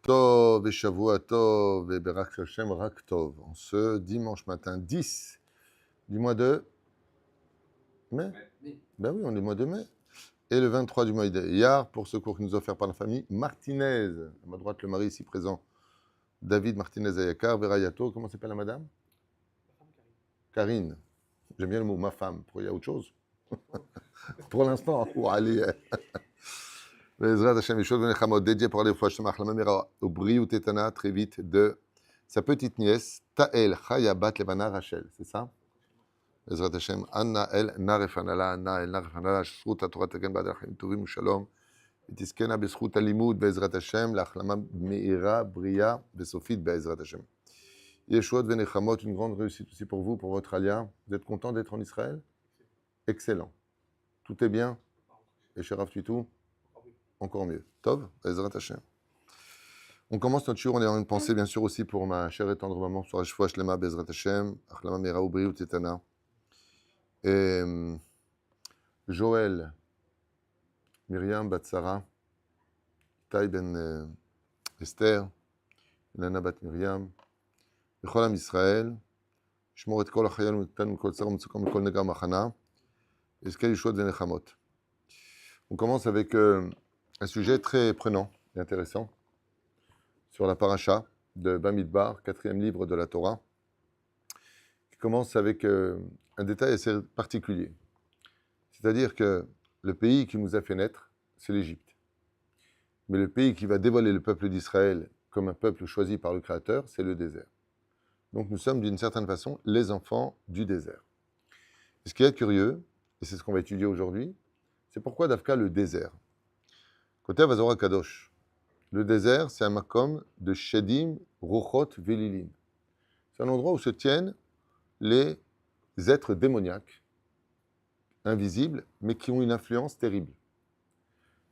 Tov et Shavua Tov et Berak Hashem Rak Tov. En ce dimanche matin 10 du mois de mai. Ben oui, on est au mois de mai. Et le 23 du mois d'Iyar, pour ce cours qui nous est offert par la famille Martinez. À ma droite, le mari ici présent, David Martinez Ayakar, Verayato. Comment s'appelle la madame? Karine. J'aime bien le mot ma femme. Pour il y a autre chose? Pour l'instant, pour aller. Bezrat Hashem Yeshua Venechamot, dédié pour aller au Shema Achlama Meira au Briou Tetana, très vite, de sa petite nièce, Tael Chaya Bat Levana Rachel. C'est ça? Bezrat Hashem, Anna El Narefanala, Anna El Narefanala, Shruta Torah Tegen Bad Achim Tovim Shalom, Itiskena Beshruta Limud, Bezrat Hashem, l'Achlama Meira Bria, Besofit, Bezrat Hashem. Yeshua Venechamot, une grande réussite aussi pour vous, pour votre alia. Vous êtes content d'être en Israël? Excellent. Tout est bien? Et Sherav Tuitou? Encore mieux. Tov, Bezrat Hashem. On commence notre jour, on est en une pensée bien sûr aussi pour ma chère et tendre maman, sur Ashfoua Shlema, Bezrat Hashem, Achlama Meira Ubriou Tetana. Et Joël, Myriam Batsara, Tai Ben Esther, Lana Bat Myriam, Becholam Israël, Shmor et Kol Achayal Mutan Kol Tsar Mutsukom Kol Negar Machana, Eskel Yeshua Venechamot. On commence avec un sujet très prenant et intéressant sur la paracha de Bamidbar, 4e livre de la Torah, qui commence avec un détail assez particulier. C'est-à-dire que le pays qui nous a fait naître, c'est l'Égypte. Mais le pays qui va dévoiler le peuple d'Israël comme un peuple choisi par le Créateur, c'est le désert. Donc nous sommes d'une certaine façon les enfants du désert. Et ce qui est curieux, et c'est ce qu'on va étudier aujourd'hui, c'est pourquoi Dafka le désert. Côté Vazora Kadosh, le désert, c'est un makom de Shedim, Ruchot, Velilim. C'est un endroit où se tiennent les êtres démoniaques, invisibles, mais qui ont une influence terrible.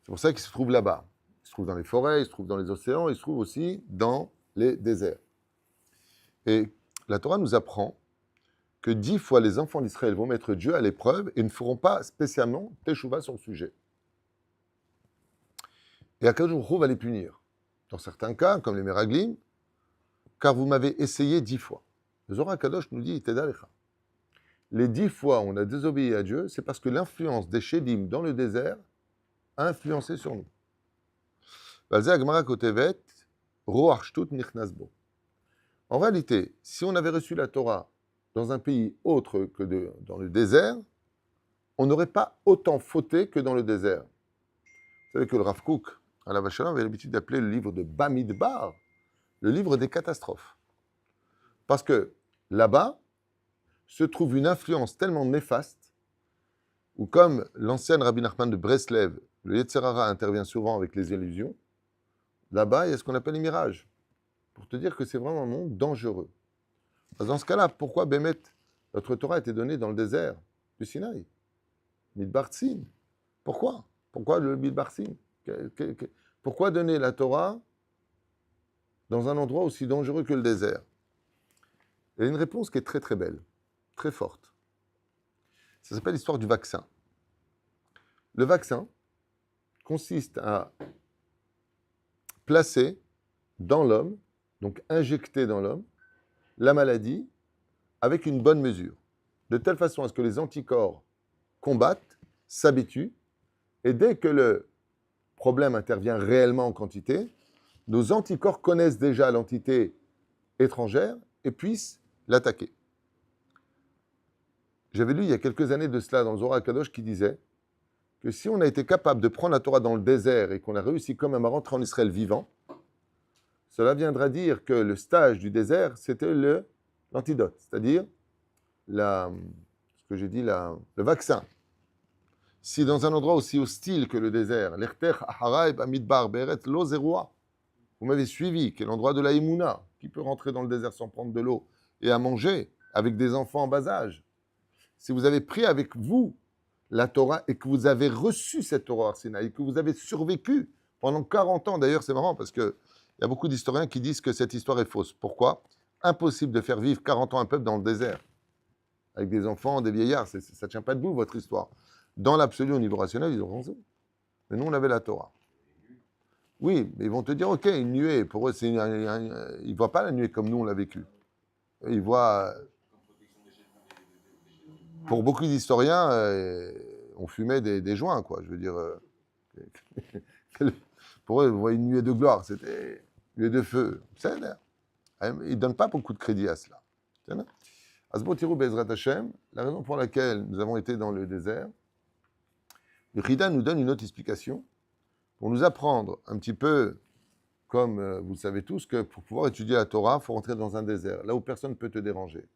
C'est pour ça qu'ils se trouvent là-bas. Ils se trouvent dans les forêts, ils se trouvent dans les océans, ils se trouvent aussi dans les déserts. Et la Torah nous apprend que 10 fois les enfants d'Israël vont mettre Dieu à l'épreuve et ne feront pas spécialement teshuva sur le sujet. Et Akadosh Baruch Hu va les punir. Dans certains cas, comme les Meraglim, car vous m'avez essayé 10 fois. Le Zohar Kadosh nous dit, Tedalecha. Les 10 fois où on a désobéi à Dieu, c'est parce que l'influence des Shedim dans le désert a influencé sur nous. En réalité, si on avait reçu la Torah dans un pays autre que dans le désert, on n'aurait pas autant fauté que dans le désert. Vous savez que le Rav Kook, à la Vachalon, avait l'habitude d'appeler le livre de Bamidbar le livre des catastrophes. Parce que là-bas se trouve une influence tellement néfaste, où comme l'ancienne Rabbi Nachman de Breslev, le Yetzer Hara intervient souvent avec les illusions, là-bas, il y a ce qu'on appelle les mirages. Pour te dire que c'est vraiment un monde dangereux. Dans ce cas-là, pourquoi Bémet, notre Torah a été donnée dans le désert du Sinaï? Midbar Tsin. Pourquoi? Pourquoi le Midbar Tsin? Pourquoi donner la Torah dans un endroit aussi dangereux que le désert? Il y a une réponse qui est très très belle, très forte. Ça s'appelle l'histoire du vaccin. Le vaccin consiste à placer dans l'homme, donc injecter dans l'homme, la maladie avec une bonne mesure, de telle façon à ce que les anticorps combattent, s'habituent, et dès que le problème intervient réellement en quantité, nos anticorps connaissent déjà l'entité étrangère et puissent l'attaquer. J'avais lu il y a quelques années de cela dans le Zohar Kadosh qui disait que si on a été capable de prendre la Torah dans le désert et qu'on a réussi quand même à rentrer en Israël vivant, cela viendra dire que le stage du désert, c'était l'antidote, c'est-à-dire le vaccin. Si dans un endroit aussi hostile que le désert, l'Erter Aharaib Amidbar Beret Lo Zeroua, vous m'avez suivi, qui est l'endroit de la Emouna, qui peut rentrer dans le désert sans prendre de l'eau et à manger avec des enfants en bas âge. Si vous avez pris avec vous la Torah et que vous avez reçu cette Torah Arsinaï, que vous avez survécu pendant 40 ans, d'ailleurs c'est marrant parce qu'il y a beaucoup d'historiens qui disent que cette histoire est fausse. Pourquoi? Impossible de faire vivre 40 ans un peuple dans le désert, avec des enfants, des vieillards, ça ne tient pas debout votre histoire. Dans l'absolu, au niveau rationnel, ils ont raison. Mais nous, on avait la Torah. Oui, mais ils vont te dire, ok, une nuée, pour eux, ils ne voient pas la nuée comme nous, on l'a vécu. Ils voient, pour beaucoup d'historiens, on fumait des joints, quoi. Je veux dire, pour eux, vous voyez une nuée de gloire, c'était une nuée de feu. Ils ne donnent pas beaucoup de crédit à cela. Asbotiru Bezrat Hashem, la raison pour laquelle nous avons été dans le désert, le Chida nous donne une autre explication pour nous apprendre un petit peu, comme vous le savez tous, que pour pouvoir étudier la Torah, il faut rentrer dans un désert, là où personne ne peut te déranger.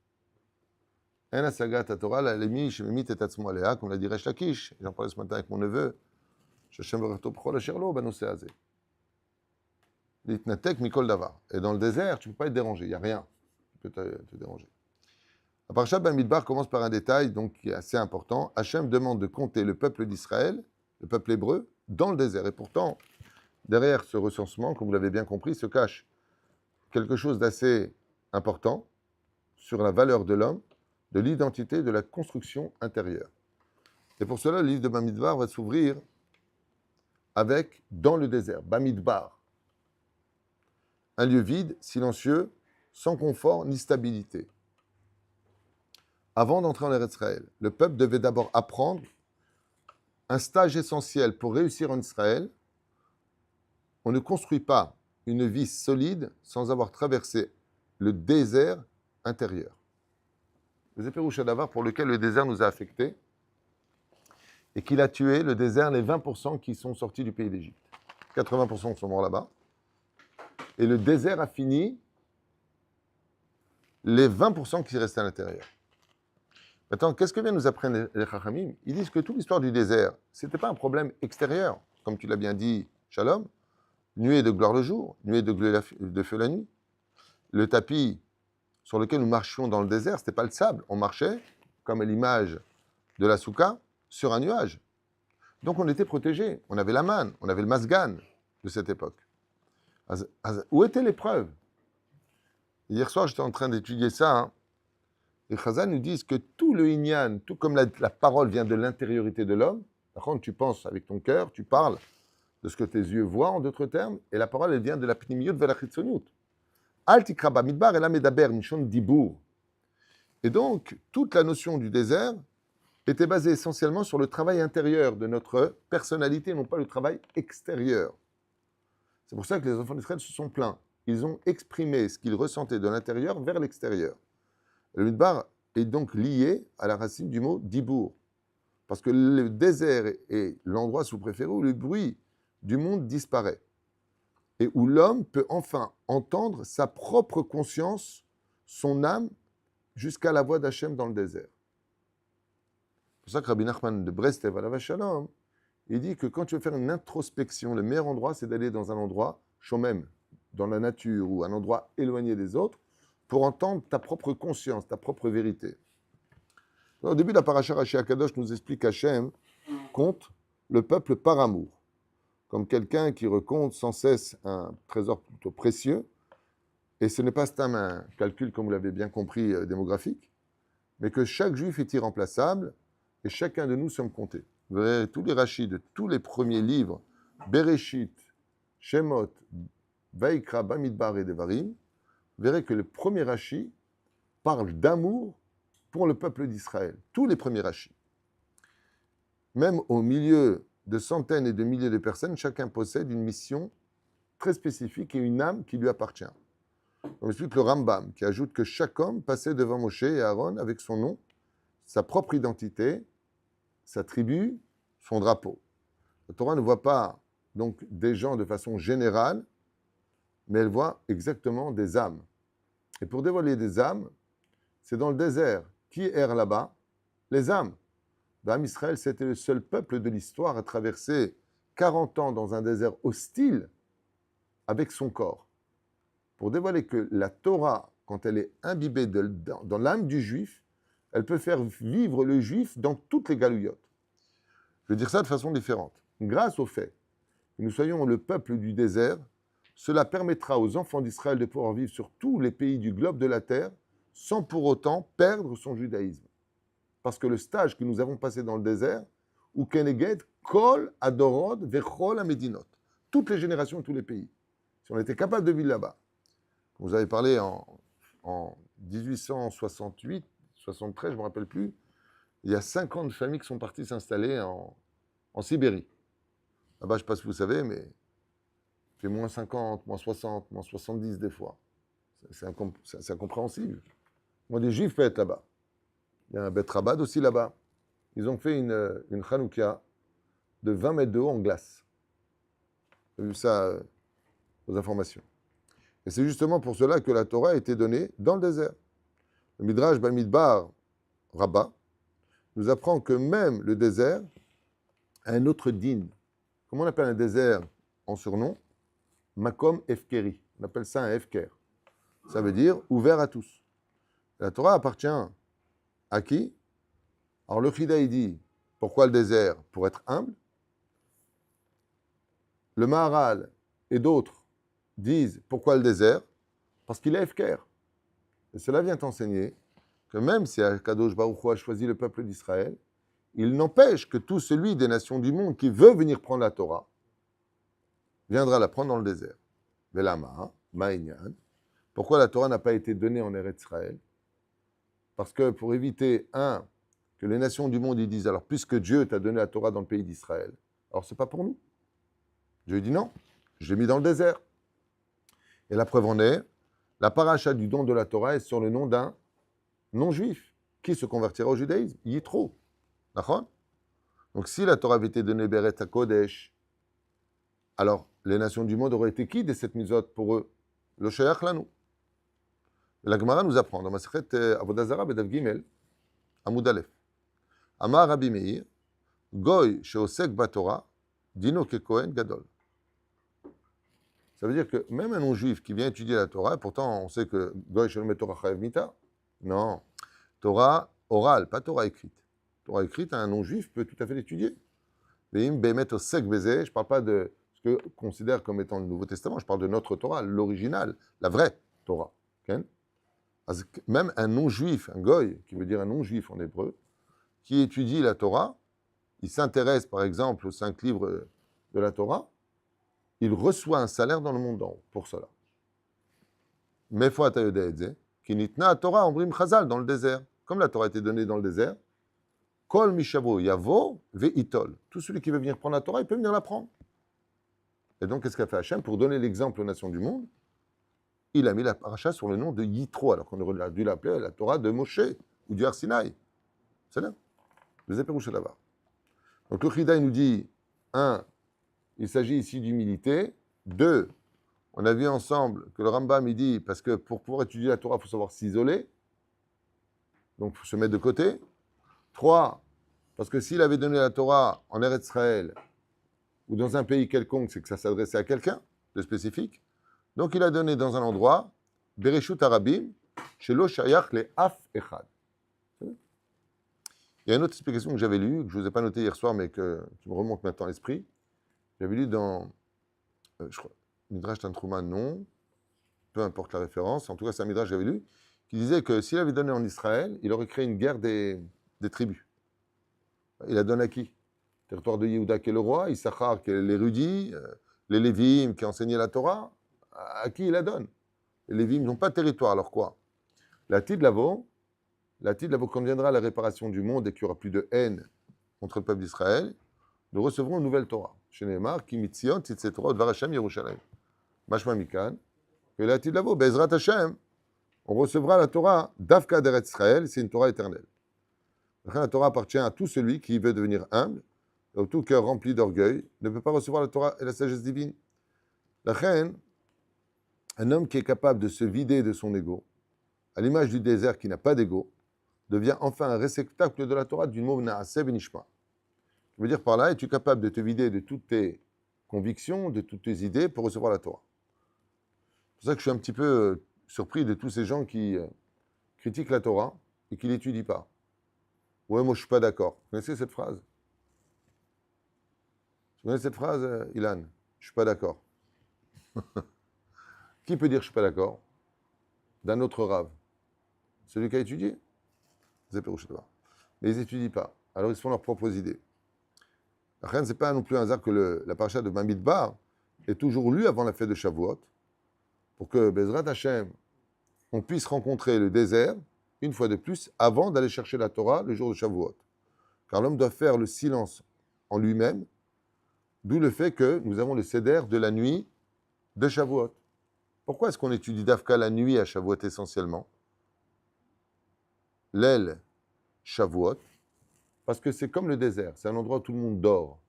En la saga Torah, la lemi, shememit et atzmo alea, comme l'a dit Resh Lakish, j'en parlais ce matin avec mon neveu, Shashem v'rachto b'chol asher lo b'noseh hazeh. L'itnatek mikol davar. Et dans le désert, tu ne peux pas être dérangé, il n'y a rien qui peut te déranger. La parasha Bamidbar commence par un détail donc, qui est assez important. Hachem demande de compter le peuple d'Israël, le peuple hébreu, dans le désert. Et pourtant, derrière ce recensement, comme vous l'avez bien compris, se cache quelque chose d'assez important sur la valeur de l'homme, de l'identité, de la construction intérieure. Et pour cela, le livre de Bamidbar va s'ouvrir avec dans le désert, Bamidbar. Un lieu vide, silencieux, sans confort ni stabilité. Avant d'entrer en Eretz Israël, le peuple devait d'abord apprendre un stage essentiel pour réussir en Israël. On ne construit pas une vie solide sans avoir traversé le désert intérieur. Le Zéperoucha Davar pour lequel le désert nous a affectés et qu'il a tué, le désert, les 20% qui sont sortis du pays d'Égypte. 80% sont morts là-bas. Et le désert a fini les 20% qui restaient à l'intérieur. Maintenant, qu'est-ce que viennent nous apprendre les Chachamim? Ils disent que toute l'histoire du désert, ce n'était pas un problème extérieur, comme tu l'as bien dit, Shalom, nuée de gloire le jour, nuée de feu la nuit. Le tapis sur lequel nous marchions dans le désert, ce n'était pas le sable, on marchait, comme à l'image de la souka, sur un nuage. Donc on était protégés, on avait la manne, on avait le masgan de cette époque. Où était l'épreuve? Hier soir, j'étais en train d'étudier ça, hein. Les Chazal nous disent que tout le Inyan, tout comme la parole vient de l'intériorité de l'homme, par contre, tu penses avec ton cœur, tu parles de ce que tes yeux voient, en d'autres termes, et la parole, elle vient de la pnimiyut ve la chitzoniut. Al tikra bamidbar ela medaber mishon dibour. Et donc, toute la notion du désert était basée essentiellement sur le travail intérieur de notre personnalité, non pas le travail extérieur. C'est pour ça que les enfants d'Israël se sont plaints. Ils ont exprimé ce qu'ils ressentaient de l'intérieur vers l'extérieur. Le midbar est donc lié à la racine du mot dibour. Parce que le désert est l'endroit sous-préféré où le bruit du monde disparaît. Et où l'homme peut enfin entendre sa propre conscience, son âme, jusqu'à la voix d'Hachem dans le désert. C'est pour ça que Rabbi Nachman de Breslev alav Shalom, il dit que quand tu veux faire une introspection, le meilleur endroit, c'est d'aller dans un endroit, shomem, dans la nature ou un endroit éloigné des autres, pour entendre ta propre conscience, ta propre vérité. Au début de la paracha, Rashi Akadosh nous explique qu'Hachem compte le peuple par amour, comme quelqu'un qui recompte sans cesse un trésor plutôt précieux, et ce n'est pas un calcul, comme vous l'avez bien compris, démographique, mais que chaque juif est irremplaçable, et chacun de nous sommes comptés. Vous verrez tous les rachis de tous les premiers livres, Bereshit, Shemot, Vaikra, Bamidbar et Devarim, vous verrez que le premier Rashi parle d'amour pour le peuple d'Israël. Tous les premiers Rashis. Même au milieu de centaines et de milliers de personnes, chacun possède une mission très spécifique et une âme qui lui appartient. On explique le Rambam, qui ajoute que chaque homme passait devant Moshe et Aaron avec son nom, sa propre identité, sa tribu, son drapeau. La Torah ne voit pas donc des gens de façon générale, mais elle voit exactement des âmes. Et pour dévoiler des âmes, c'est dans le désert. Qui erre là-bas? Les âmes. L'âme Israël, c'était le seul peuple de l'histoire à traverser 40 ans dans un désert hostile avec son corps. Pour dévoiler que la Torah, quand elle est imbibée dans l'âme du juif, elle peut faire vivre le juif dans toutes les galouillottes. Je veux dire ça de façon différente. Grâce au fait que nous soyons le peuple du désert, cela permettra aux enfants d'Israël de pouvoir vivre sur tous les pays du globe de la terre sans pour autant perdre son judaïsme. Parce que le stage que nous avons passé dans le désert, ou Keneged, Kol Adorod Vechol Amedinot. toutes les générations, tous les pays. Si on était capable de vivre là-bas. Vous avez parlé en 1868, 73, je ne me rappelle plus, il y a 50 familles qui sont parties s'installer en Sibérie. Là-bas, je ne sais pas si vous savez, mais il fait moins 50, moins 60, moins 70 des fois. C'est incompréhensible. Moi, des Juifs peuvent être là-bas. Il y a un Bet Rabad aussi là-bas. Ils ont fait une Hanouka de 20 mètres de haut en glace. J'ai vu ça aux informations. Et c'est justement pour cela que la Torah a été donnée dans le désert. Le Midrash Bamidbar Rabbah nous apprend que même le désert a un autre din. Comment on appelle un désert en surnom? Makom Efkeri. On appelle ça un Efker. Ça veut dire ouvert à tous. La Torah appartient à qui? Alors le Chida, il dit, pourquoi le désert? Pour être humble. Le Maharal et d'autres disent, pourquoi le désert? Parce qu'il est Efker. Et cela vient enseigner que même si Akadosh Baruch Hu a choisi le peuple d'Israël, il n'empêche que tout celui des nations du monde qui veut venir prendre la Torah viendra la prendre dans le désert. Velama, Ma'inyan. Pourquoi la Torah n'a pas été donnée en Eretz Israël? Parce que pour éviter, que les nations du monde ils disent, alors puisque Dieu t'a donné la Torah dans le pays d'Israël, alors c'est pas pour nous. Dieu dit non, je l'ai mis dans le désert. Et la preuve en est, la paracha du don de la Torah est sur le nom d'un non-juif qui se convertira au judaïsme. Yitro. D'accord? Donc si la Torah avait été donnée Beret HaKodesh, alors les nations du monde auraient été qui des 7 misot pour eux? Le Shayach Lanu. La Gemara nous apprend dans Masechet Avodah Zarah Bedav Gimel, Amud Aleph. Amar Rabbi Meir, Goy sheosek baTorah, dino kekohen gadol. Ça veut dire que même un non-juif qui vient étudier la Torah, pourtant on sait que Goy shelomet Torah chayav mita. Non, Torah orale, pas Torah écrite. Torah écrite, un non-juif peut tout à fait l'étudier. Veim bemet osek beze, je ne parle pas de ce que considère comme étant le Nouveau Testament, je parle de notre Torah, l'original, la vraie Torah. Okay? Même un non-juif, un goy, qui veut dire un non-juif en hébreu, qui étudie la Torah, il s'intéresse par exemple aux 5 livres de la Torah, il reçoit un salaire dans le monde d'en haut pour cela. Mefo atayodaedze, qui nitna Torah ombrim chazal dans le désert. Comme la Torah a été donnée dans le désert, kol mishavo yavo veitol. Tout celui qui veut venir prendre la Torah, il peut venir la prendre. Et donc, qu'est-ce qu'a fait Hachem? Pour donner l'exemple aux nations du monde, il a mis la paracha sur le nom de Yitro, alors qu'on aurait dû l'appeler la Torah de Moshe ou du Har Sinaï. C'est là. Les éperouchés là-bas. Donc le Chida, il nous dit, 1, il s'agit ici d'humilité. 2, on a vu ensemble que le Rambam, il dit, parce que pour pouvoir étudier la Torah, il faut savoir s'isoler. Donc il faut se mettre de côté. 3, parce que s'il avait donné la Torah en Eretz Israël ou dans un pays quelconque, c'est que ça s'adressait à quelqu'un de spécifique. Donc il a donné dans un endroit, Bereshut Arabim, chez lo shayach le af echad. Il y a une autre explication que j'avais lue, que je ne vous ai pas notée hier soir, mais qui me remonte maintenant à l'esprit. J'avais lu dans, je crois, Midrash Tantruma, non, peu importe la référence, en tout cas c'est un Midrash que j'avais lu, qui disait que s'il avait donné en Israël, il aurait créé une guerre des tribus. Il a donné à qui? Le territoire de Yehuda qui est le roi, Issachar qui est l'érudit, les Lévim qui enseignaient la Torah. À qui il la donne? Les Lévim n'ont pas de territoire, alors quoi? La Tidlavo, quand viendra la réparation du monde et qu'il n'y aura plus de haine contre le peuple d'Israël, nous recevrons une nouvelle Torah. Chez Neymar, qui mitzion, tzitze Torah, dvar Hashem, Yerushalayim. Mashma Mikan, que la Tidlavo, Bezrat Hashem, on recevra la Torah d'Avka d'Eretz Israël, c'est une Torah éternelle. La Torah appartient à tout celui qui veut devenir humble, et tout cœur rempli d'orgueil, ne peut pas recevoir la Torah et la sagesse divine. La reine, un homme qui est capable de se vider de son ego, à l'image du désert qui n'a pas d'ego, devient enfin un réceptacle de la Torah d'une mot naaseh benishma. Je veux dire par là, es-tu capable de te vider de toutes tes convictions, de toutes tes idées pour recevoir la Torah? C'est pour ça que je suis un petit peu surpris de tous ces gens qui critiquent la Torah et qui ne l'étudient pas. Ouais, moi je ne suis pas d'accord. Vous connaissez cette phrase? Vous connaissez cette phrase, Ilan? Je ne suis pas d'accord. Qui peut dire je ne suis pas d'accord? D'un autre rave. Celui qui a étudié? Mais ils n'étudient pas. Alors ils se font leurs propres idées. Ce n'est pas non plus un hasard que la paracha de Bamidbar, est toujours lu avant la fête de Shavuot, pour que Bezrat Hashem, on puisse rencontrer le désert, une fois de plus, avant d'aller chercher la Torah le jour de Shavuot. Car l'homme doit faire le silence en lui-même, d'où le fait que nous avons le Seder de la nuit de Shavuot. Pourquoi est-ce qu'on étudie Dafka la nuit à Shavuot essentiellement? L'aile Shavuot, parce que c'est comme le désert, c'est un endroit où tout le monde dort.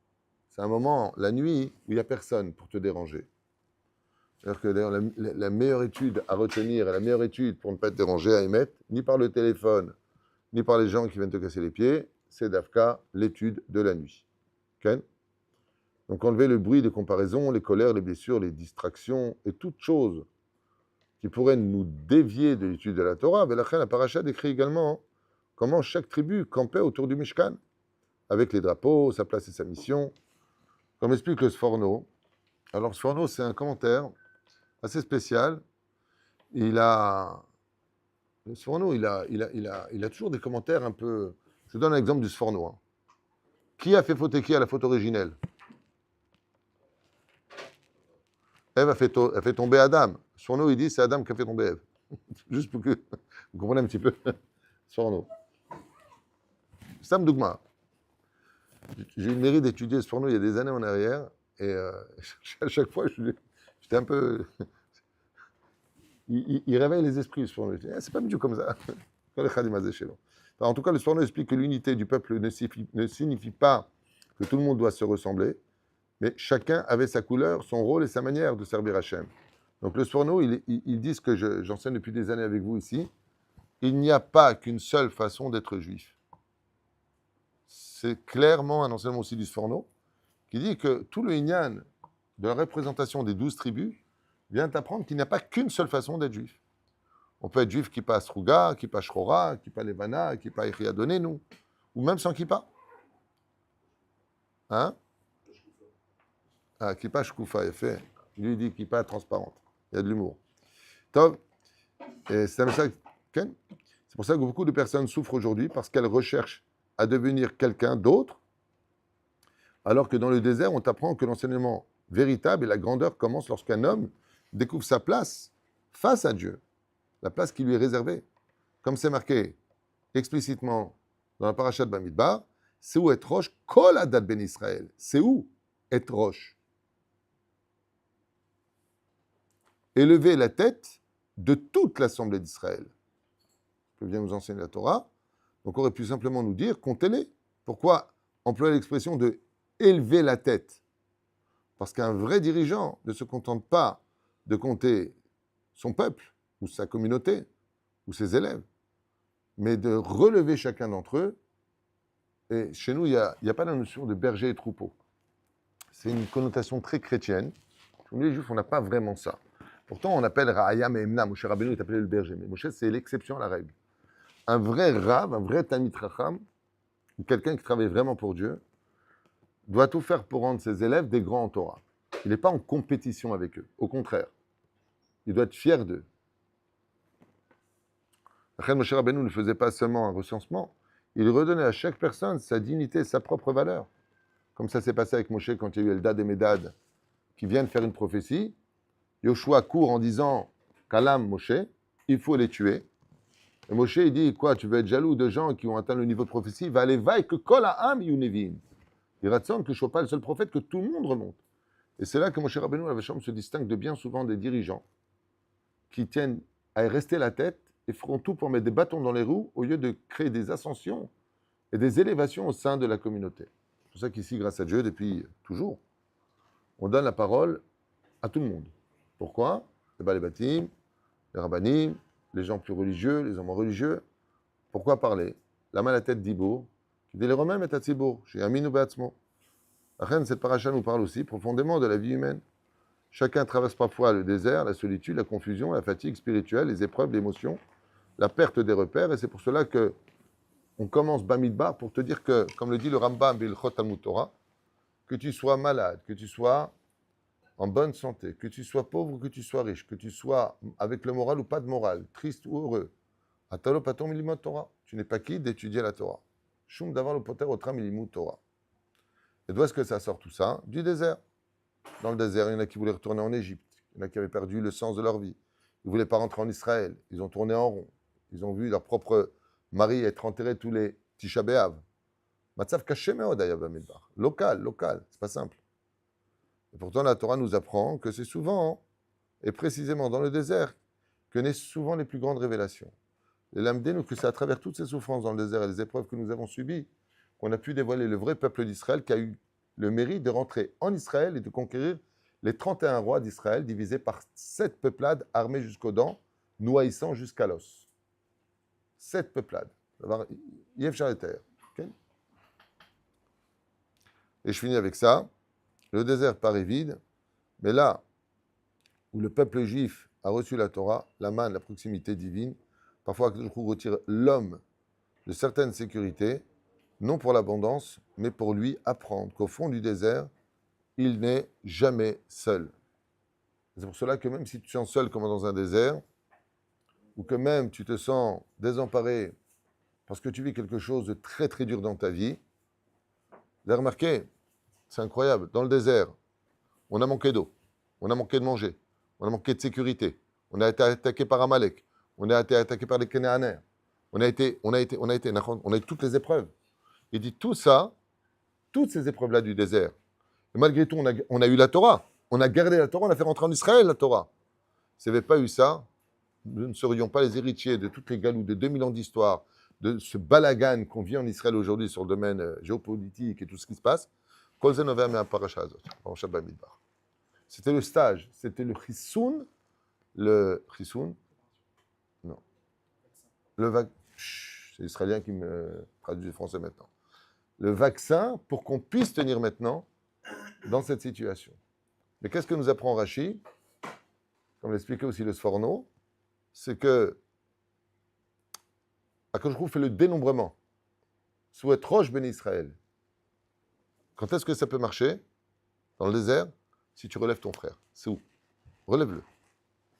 C'est un moment, la nuit, où il n'y a personne pour te déranger. C'est-à-dire que d'ailleurs, la meilleure étude à retenir et la meilleure étude pour ne pas être dérangé à émettre, ni par le téléphone, ni par les gens qui viennent te casser les pieds, c'est Dafka, l'étude de la nuit. Okay? Donc enlever le bruit des comparaisons, les colères, les blessures, les distractions et toute chose qui pourrait nous dévier de l'étude de la Torah. La paracha décrit également comment chaque tribu campait autour du Mishkan, avec les drapeaux, sa place et sa mission. Comme explique le Sforno. Alors Sforno, c'est un commentaire assez spécial. Le Sforno, il a toujours des commentaires un peu... Je donne un exemple du Sforno. Hein. Qui a fait fauter qui à la faute originelle? Ève a fait tomber Adam. Sforno, il dit c'est Adam qui a fait tomber Ève. Juste pour que vous compreniez un petit peu. Sforno. Sam Dougma. J'ai eu le mérite d'étudier Sforno il y a des années en arrière. Et à chaque fois, j'étais un peu... Il réveille les esprits, Sforno. C'est pas mieux comme ça. En tout cas, le Sforno explique que l'unité du peuple ne signifie pas que tout le monde doit se ressembler, mais chacun avait sa couleur, son rôle et sa manière de servir Hachem. Donc le Sforno, il dit ce que j'enseigne depuis des années avec vous ici. Il n'y a pas qu'une seule façon d'être juif. C'est clairement un enseignement aussi du Sforno, qui dit que tout le Inyan de la représentation des 12 tribus vient apprendre qu'il n'y a pas qu'une seule façon d'être juif. On peut être juif qui passe Rouga, qui passe Shchora, qui passe Levana, qui passe Echriadonenu, ou même sans kippa. Hein? Ah, kippa shkufa, il fait. Lui dit kippa transparente. Il y a de l'humour. Top. Et c'est pour ça que beaucoup de personnes souffrent aujourd'hui parce qu'elles recherchent à devenir quelqu'un d'autre, alors que dans le désert, on t'apprend que l'enseignement véritable et la grandeur commence lorsqu'un homme découvre sa place face à Dieu, la place qui lui est réservée. Comme c'est marqué explicitement dans la paracha de Bamidbar, c'est où est roche, kol adat ben Israël. C'est où est roche. Élever la tête de toute l'assemblée d'Israël. Que vient nous enseigner la Torah. Donc on aurait pu simplement nous dire, comptez-les. Pourquoi employer l'expression de élever la tête? Parce qu'un vrai dirigeant ne se contente pas de compter son peuple, ou sa communauté, ou ses élèves, mais de relever chacun d'entre eux. Et chez nous, il n'y a pas la notion de berger et troupeau. C'est une connotation très chrétienne. Chez nous, les Juifs, on n'a pas vraiment ça. Pourtant, on appelle Ra'ayam et Emna. Moshe Rabbeinu est appelé le berger. Mais Moshe, c'est l'exception à la règle. Un vrai Rav, un vrai Talmid Chacham, ou quelqu'un qui travaille vraiment pour Dieu, doit tout faire pour rendre ses élèves des grands en Torah. Il n'est pas en compétition avec eux. Au contraire. Il doit être fier d'eux. Moshe Rabbeinu ne faisait pas seulement un recensement, il redonnait à chaque personne sa dignité, sa propre valeur. Comme ça s'est passé avec Moshe quand il y a eu Eldad et Médad qui viennent faire une prophétie. Yoshua court en disant « Kalam Moshe, il faut les tuer ». Et Moshe, il dit « Quoi, tu veux être jaloux de gens qui ont atteint le niveau de prophétie? Va aller vaille que kol ha'am yunevim ». Il raconte que je ne sois pas le seul prophète, que tout le monde remonte. Et c'est là que Moshe Rabbeinu Avasham se distingue de bien souvent des dirigeants qui tiennent à rester la tête et feront tout pour mettre des bâtons dans les roues au lieu de créer des ascensions et des élévations au sein de la communauté. C'est pour ça qu'ici, grâce à Dieu, depuis toujours, on donne la parole à tout le monde. Pourquoi? Les bâtim, les rabbanim, les gens plus religieux, les hommes religieux. Pourquoi parler? La main à la tête d'Ibour, qui dit les Romains mettent à Tzibour, chez Amin ou Beatzmo. La reine, cette paracha nous parle aussi profondément de la vie humaine. Chacun traverse parfois le désert, la solitude, la confusion, la fatigue spirituelle, les épreuves, l'émotion, la perte des repères. Et c'est pour cela que on commence Bamidbar pour te dire que, comme le dit le Rambam Bilchot Talmud Torah, que tu sois malade, que tu sois en bonne santé, que tu sois pauvre ou que tu sois riche, que tu sois avec le moral ou pas de moral, triste ou heureux, Atalo paton milimot Torah. Tu n'es pas quitte d'étudier la Torah. Shum davar le poter otra milimut Torah. Et d'où est-ce que ça sort tout ça? Du désert. dans le désert. Il y en a qui voulaient retourner en Égypte. Il y en a qui avaient perdu le sens de leur vie. Ils ne voulaient pas rentrer en Israël. Ils ont tourné en rond. Ils ont vu leur propre mari être enterré tous les Tisha B'Av. Matzav caché meod aya bamidbar. Local, c'est pas simple. Et pourtant, la Torah nous apprend que c'est souvent, et précisément dans le désert, que naissent souvent les plus grandes révélations. Et l'Amdénou, que c'est à travers toutes ces souffrances dans le désert et les épreuves que nous avons subies, qu'on a pu dévoiler le vrai peuple d'Israël qui a eu le mérite de rentrer en Israël et de conquérir les 31 rois d'Israël divisés par 7 peuplades armées jusqu'aux dents, nourrissant jusqu'à l'os. 7 peuplades. Yev Charleter. Et je finis avec ça. Le désert paraît vide, mais là où le peuple juif a reçu la Torah, la manne, la proximité divine, parfois le coup retire l'homme de certaines sécurités, non pour l'abondance, mais pour lui apprendre qu'au fond du désert, il n'est jamais seul. C'est pour cela que même si tu te sens seul comme dans un désert, ou que même tu te sens désemparé parce que tu vis quelque chose de très très dur dans ta vie, vous avez remarqué, c'est incroyable, dans le désert, on a manqué d'eau, on a manqué de manger, on a manqué de sécurité, on a été attaqué par Amalek, on a été attaqué par les Cananéens, on a eu toutes les épreuves. Il dit tout ça, toutes ces épreuves-là du désert, et malgré tout, on a eu la Torah, on a gardé la Torah, on a fait rentrer en Israël la Torah. Si n'y avait pas eu ça, nous ne serions pas les héritiers de toutes les galoutes de 2000 ans d'histoire, de ce balagan qu'on vit en Israël aujourd'hui sur le domaine géopolitique et tout ce qui se passe. C'était le stage, c'était le chissoun, non, c'est l'israélien qui me traduit le français maintenant. Le vaccin pour qu'on puisse tenir maintenant dans cette situation. Mais qu'est-ce que nous apprend Rashi, comme l'expliquait aussi le Sforno, c'est que Akadosh Baruch Hu fait le dénombrement. Souhait Roche Ben Israël. Quand est-ce que ça peut marcher? Dans le désert, si tu relèves ton frère. C'est où? Relève-le.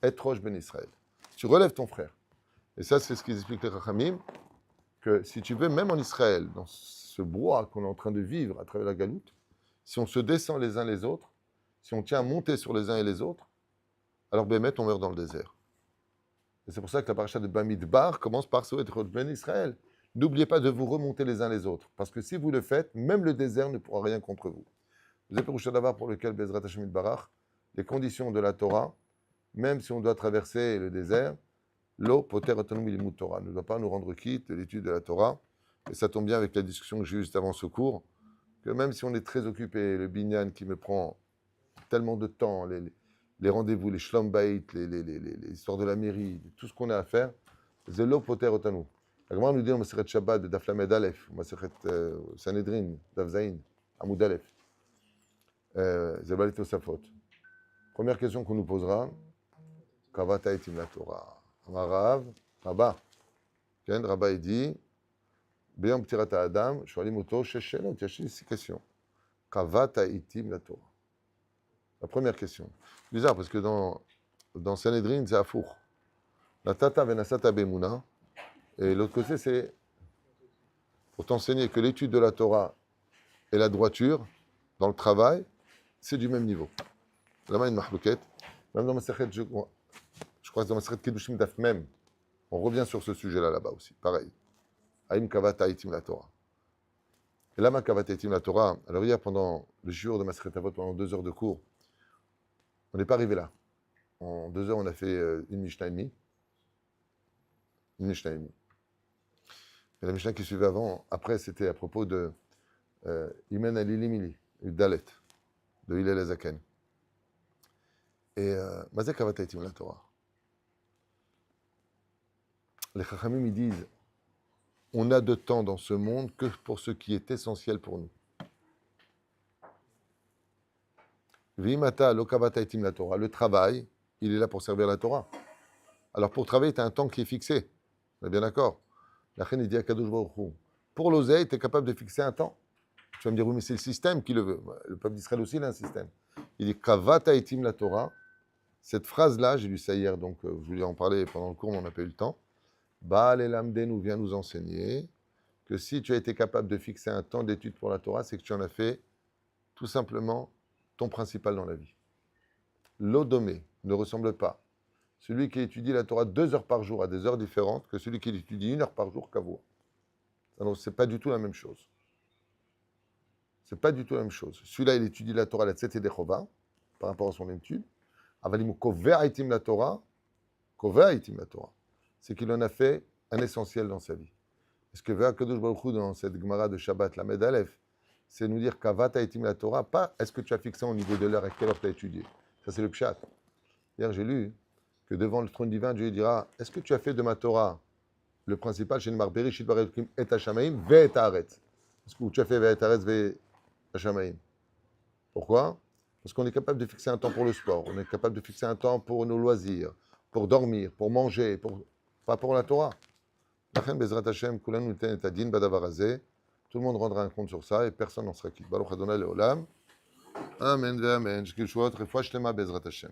Et Roche Ben Israël. Tu relèves ton frère. Et ça, c'est ce qu'ils expliquent les Chachamim, que si tu veux, même en Israël, dans ce brouhaha qu'on est en train de vivre à travers la galoute, si on se descend les uns les autres, si on tient à monter sur les uns et les autres, alors Bémet, on meurt dans le désert. Et c'est pour ça que la paracha de Bamidbar commence par Souhait Roche Ben Israël. N'oubliez pas de vous remonter les uns les autres, parce que si vous le faites, même le désert ne pourra rien contre vous. Vous êtes pour lequel Bezrat Hashem Barach, les conditions de la Torah, même si on doit traverser le désert, l'eau poter autonomie limut Torah ne doit pas nous rendre quitte de l'étude de la Torah. Et ça tombe bien avec la discussion que j'ai eue juste avant ce cours, que même si on est très occupé, le binyan qui me prend tellement de temps, les rendez-vous, les shlom bayit, les histoires de la mairie, tout ce qu'on a à faire, c'est l'eau poter autonomie. La Gemara nous dit dans Masechet Shabbat de Daf Lamed Aleph, Masechet Sanhedrin, Daf Zayin, Amoud Aleph, Zebalit Osafot. Première question qu'on nous posera, Kavat Haïtim la Torah. Amarav, Rabba. Rabba, il dit, Beyam Ptirata Adam, Shoalim Oto, Sheshelot, il y a 6 questions. Kavat Haïtim la Torah. La première question. Bizarre, parce que dans Sanhedrin, c'est Afour. La Tata Venasata Bemuna. Et l'autre côté, c'est pour t'enseigner que l'étude de la Torah et la droiture, dans le travail, c'est du même niveau. Là-bas, une mahlouket. Même dans ma sechet, je crois que dans ma sechet Kedushim Daf même, on revient sur ce sujet-là, là-bas aussi. Pareil. Aïm Kavat Haïtim la Torah. Et là, ma Kavat Haïtim la Torah, alors hier, pendant le jour de ma sechet Avot, pendant 2 heures de cours, on n'est pas arrivé là. En 2 heures, on a fait une Mishnah et demie. Une Mishnah et demie. Et la Mishnah qui suivait avant, après, c'était à propos de Imen Alilimili, Dalet, de Hillel Azaken. Et Mazek Avataitim la Torah. Les Chachamim, ils disent, on a de temps dans ce monde que pour ce qui est essentiel pour nous. Vimata Lokavataitim la Torah. Le travail, il est là pour servir la Torah. Alors pour travailler, tu as un temps qui est fixé. On est bien d'accord? La Chen, il dit à Kadosh Baruch Hu, pour l'oseille, tu es capable de fixer un temps. Tu vas me dire, oui, mais c'est le système qui le veut. Le peuple d'Israël aussi, il a un système. Il dit, Kavat Haïtim la Torah. Cette phrase-là, j'ai lu ça hier, donc je voulais en parler pendant le cours, mais on n'a pas eu le temps. Baal El Amden vient nous enseigner que si tu as été capable de fixer un temps d'étude pour la Torah, c'est que tu en as fait tout simplement ton principal dans la vie. L'odomé ne ressemble pas. Celui qui étudie la Torah 2 heures par jour à des heures différentes que celui qui l'étudie 1 heure par jour qu'avoua. Alors, ce n'est pas du tout la même chose. C'est pas du tout la même chose. Celui-là, il étudie la Torah, la Tzete Dechova, par rapport à son étude. Avalimu kovea itim la Torah, c'est qu'il en a fait un essentiel dans sa vie. Parce que Vea Kadosh Baruch Hu, dans cette Gemara de Shabbat, la Med Aleph, c'est nous dire Kavata itim la Torah, pas est-ce que tu as fixé au niveau de l'heure, à quelle heure tu as étudié. Ça, c'est le pshat. Hier, j'ai lu que devant le trône divin, Dieu dira est-ce que tu as fait de ma Torah le principal, chez Nemar Bereshit bara Elokim et Hashamaim, ve et haaretz. Est-ce que tu as fait ve et haaretz, ve Hashamaim. Pourquoi? Parce qu'on est capable de fixer un temps pour le sport, on est capable de fixer un temps pour nos loisirs, pour dormir, pour manger, pas pour la Torah. Lachen Bezrat Hashem, Kulan Nuten et Adin Badavar Hazeh. Tout le monde rendra un compte sur ça et personne n'en sera quitte. Baruch Adonai Leolam. Amen ve Amen. Shkil Shuot, Refoua Shlema Bezrat Hashem.